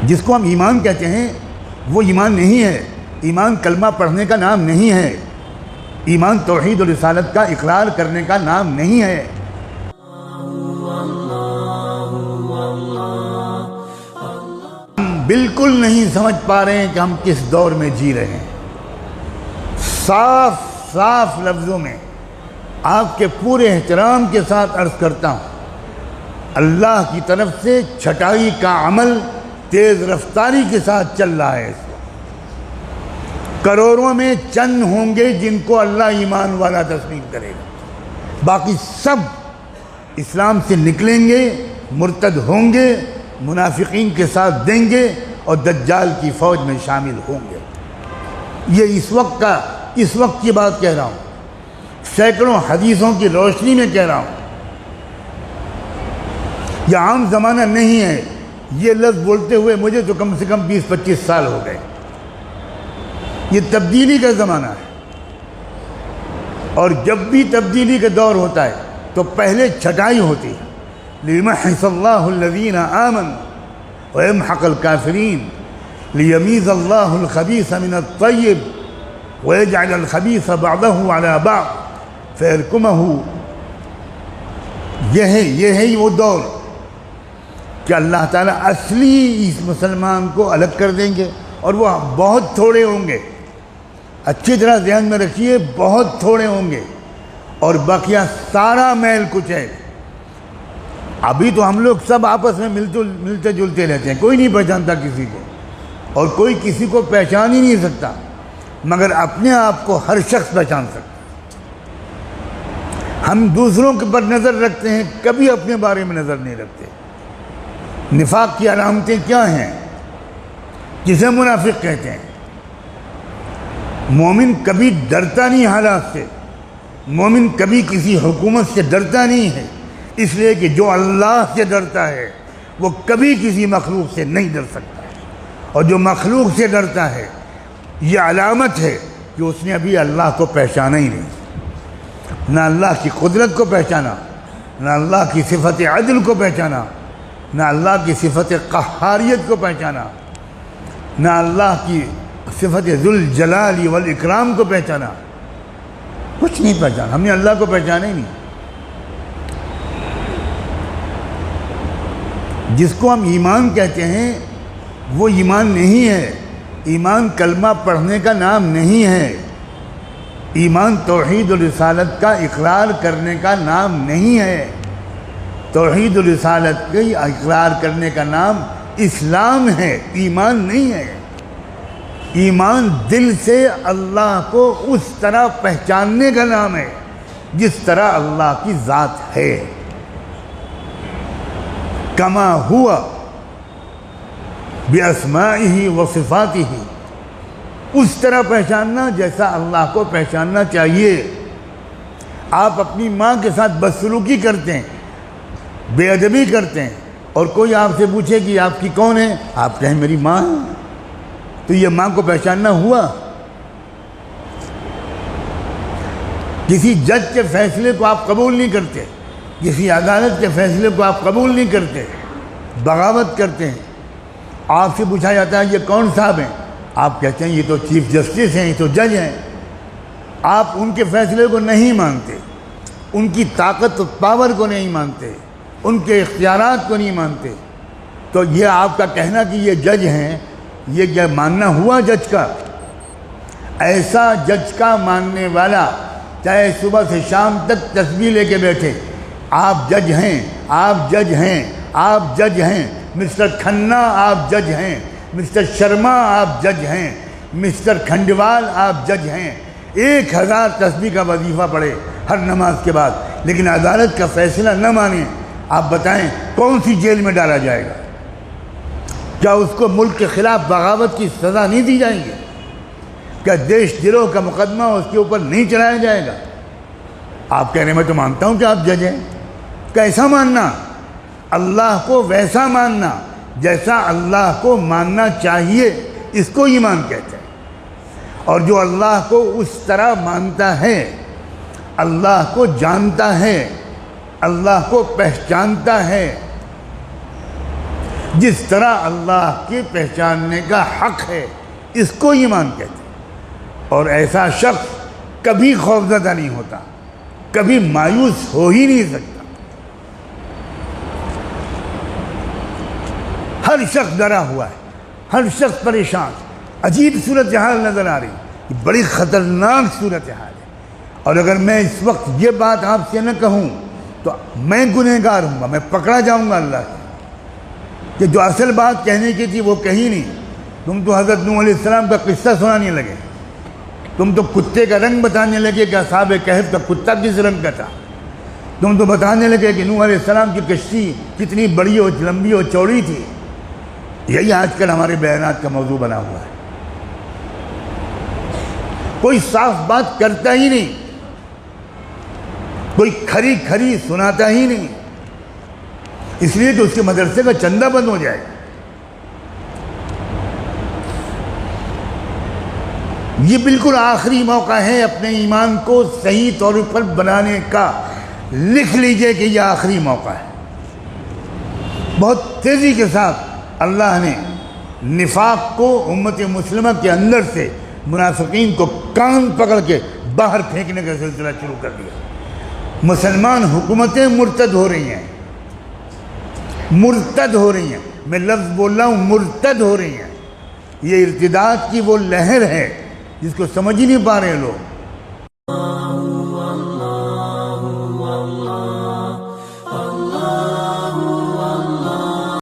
جس کو ہم ایمان کہتے ہیں وہ ایمان نہیں ہے۔ ایمان کلمہ پڑھنے کا نام نہیں ہے، ایمان توحید و رسالت کا اقرار کرنے کا نام نہیں ہے۔ ہم بالکل نہیں سمجھ پا رہے ہیں کہ ہم کس دور میں جی رہے ہیں۔ صاف صاف لفظوں میں آپ کے پورے احترام کے ساتھ عرض کرتا ہوں، اللہ کی طرف سے چھٹائی کا عمل تیز رفتاری کے ساتھ چل رہا ہے۔ کروڑوں میں چند ہوں گے جن کو اللہ ایمان والا تسلیم کرے گا، باقی سب اسلام سے نکلیں گے، مرتد ہوں گے، منافقین کے ساتھ دیں گے اور دجال کی فوج میں شامل ہوں گے۔ یہ اس وقت کی بات کہہ رہا ہوں، سینکڑوں حدیثوں کی روشنی میں کہہ رہا ہوں۔ یہ عام زمانہ نہیں ہے، یہ لفظ بولتے ہوئے مجھے تو کم سے کم 20-25 سال ہو گئے۔ یہ تبدیلی کا زمانہ ہے، اور جب بھی تبدیلی کا دور ہوتا ہے تو پہلے چھٹائی ہوتی ہے۔ لِيُمَحِّصَ اللَّهُ الَّذِينَ آمَنُوا وَيَمْحَقَ الْكَافِرِينَ لِيَمِيزَ اللَّهُ الْخَبِيثَ مِنَ الطَّيِّبِ وَيَجْعَلَ الْخَبِيثَ بَعْضَهُ عَلَى بَعْضٍ فَيَرْكُمَهُ۔ یہ ہے وہ دور کہ اللہ تعالیٰ اصلی اس مسلمان کو الگ کر دیں گے، اور وہ بہت تھوڑے ہوں گے۔ اچھی طرح ذہن میں رکھیے، بہت تھوڑے ہوں گے، اور بقیہ سارا میل کچھ ہے۔ ابھی تو ہم لوگ سب آپس میں ملتے جلتے رہتے ہیں، کوئی نہیں پہچانتا کسی کو، اور کوئی کسی کو پہچان ہی نہیں سکتا، مگر اپنے آپ کو ہر شخص پہچان سکتا۔ ہم دوسروں کے پر نظر رکھتے ہیں، کبھی اپنے بارے میں نظر نہیں رکھتے۔ نفاق کی علامتیں کیا ہیں؟ جسے منافق کہتے ہیں۔ مومن کبھی ڈرتا نہیں حالات سے، مومن کبھی کسی حکومت سے ڈرتا نہیں ہے، اس لیے کہ جو اللہ سے ڈرتا ہے وہ کبھی کسی مخلوق سے نہیں ڈر سکتا ہے، اور جو مخلوق سے ڈرتا ہے یہ علامت ہے کہ اس نے ابھی اللہ کو پہچانا ہی نہیں، نہ اللہ کی قدرت کو پہچانا، نہ اللہ کی صفت عدل کو پہچانا، نہ اللہ کی صفت قہاریت کو پہچانا، نہ اللہ کی صفت ذوالجلال والاکرام کو پہچانا، کچھ نہیں پہچانا۔ ہم نے اللہ کو پہچانا ہی نہیں۔ جس کو ہم ایمان کہتے ہیں وہ ایمان نہیں ہے، ایمان کلمہ پڑھنے کا نام نہیں ہے، ایمان توحید و رسالت کا اقرار کرنے کا نام نہیں ہے۔ توحید و رسالت کے اقرار کرنے کا نام اسلام ہے، ایمان نہیں ہے۔ ایمان دل سے اللہ کو اس طرح پہچاننے کا نام ہے جس طرح اللہ کی ذات ہے، کما ہوا باسمائہ وصفاتہ، اس طرح پہچاننا جیسا اللہ کو پہچاننا چاہیے۔ آپ اپنی ماں کے ساتھ بدسلوکی کرتے ہیں، بے ادبی کرتے ہیں، اور کوئی آپ سے پوچھے کہ آپ کی کون ہے، آپ کہیں میری ماں ہے، تو یہ ماں کو پہچاننا ہوا؟ کسی جج کے فیصلے کو آپ قبول نہیں کرتے، کسی عدالت کے فیصلے کو آپ قبول نہیں کرتے، بغاوت کرتے ہیں۔ آپ سے پوچھا جاتا ہے یہ کون صاحب ہیں، آپ کہتے ہیں یہ تو چیف جسٹس ہیں، یہ تو جج ہیں۔ آپ ان کے فیصلے کو نہیں مانتے، ان کی طاقت و پاور کو نہیں مانتے، ان کے اختیارات کو نہیں مانتے، تو یہ آپ کا کہنا کہ یہ جج ہیں، یہ کیا ماننا ہوا جج کا؟ ایسا جج کا ماننے والا چاہے صبح سے شام تک تسبیح لے کے بیٹھے، آپ جج ہیں، آپ جج ہیں، آپ جج ہیں، مسٹر کھنہ آپ جج ہیں، مسٹر شرما آپ جج ہیں، مسٹر کھنڈوال آپ جج ہیں، 1000 تسبیح کا وظیفہ پڑھے ہر نماز کے بعد، لیکن عدالت کا فیصلہ نہ مانیں، آپ بتائیں کون سی جیل میں ڈالا جائے گا؟ کیا اس کو ملک کے خلاف بغاوت کی سزا نہیں دی جائے گی؟ کیا دیش دروہ کا مقدمہ اس کے اوپر نہیں چلایا جائے گا؟ آپ کہہ رہے ہیں میں تو مانتا ہوں کہ آپ جج ہیں۔ کیسا ماننا؟ اللہ کو ویسا ماننا جیسا اللہ کو ماننا چاہیے، اس کو ایمان کہتے ہیں۔ اور جو اللہ کو اس طرح مانتا ہے، اللہ کو جانتا ہے، اللہ کو پہچانتا ہے، جس طرح اللہ کے پہچاننے کا حق ہے، اس کو ایمان کہتے ہیں۔ اور ایسا شخص کبھی خوفزدہ نہیں ہوتا، کبھی مایوس ہو ہی نہیں سکتا۔ ہر شخص ڈرا ہوا ہے، ہر شخص پریشان، عجیب صورتحال نظر آ رہی ہے، یہ بڑی خطرناک صورتحال ہے۔ اور اگر میں اس وقت یہ بات آپ سے نہ کہوں تو میں گنہگار ہوں گا، میں پکڑا جاؤں گا اللہ سے، کہ جو اصل بات کہنے کی تھی وہ کہی نہیں۔ تم تو حضرت نوح علیہ السلام کا قصہ سنانے لگے، تم تو کتے کا رنگ بتانے لگے کہ اصحاب کہف کا کتا کس رنگ کا تھا، تم تو بتانے لگے کہ نوح علیہ السلام کی کشتی کتنی بڑی اور لمبی اور چوڑی تھی۔ یہی آج کل ہمارے بیانات کا موضوع بنا ہوا ہے۔ کوئی صاف بات کرتا ہی نہیں، کوئی کھری کھری سناتا ہی نہیں، اس لیے کہ اس کے مدرسے کا چندہ بند ہو جائے۔ یہ بالکل آخری موقع ہے اپنے ایمان کو صحیح طور پر بنانے کا، لکھ لیجئے کہ یہ آخری موقع ہے۔ بہت تیزی کے ساتھ اللہ نے نفاق کو امت مسلمہ کے اندر سے منافقین کو کان پکڑ کے باہر پھینکنے کا سلسلہ شروع کر دیا۔ مسلمان حکومتیں مرتد ہو رہی ہیں، مرتد ہو رہی ہیں، میں لفظ بول رہا ہوں مرتد ہو رہی ہیں۔ یہ ارتداد کی وہ لہر ہے جس کو سمجھ ہی نہیں پا رہے لوگ۔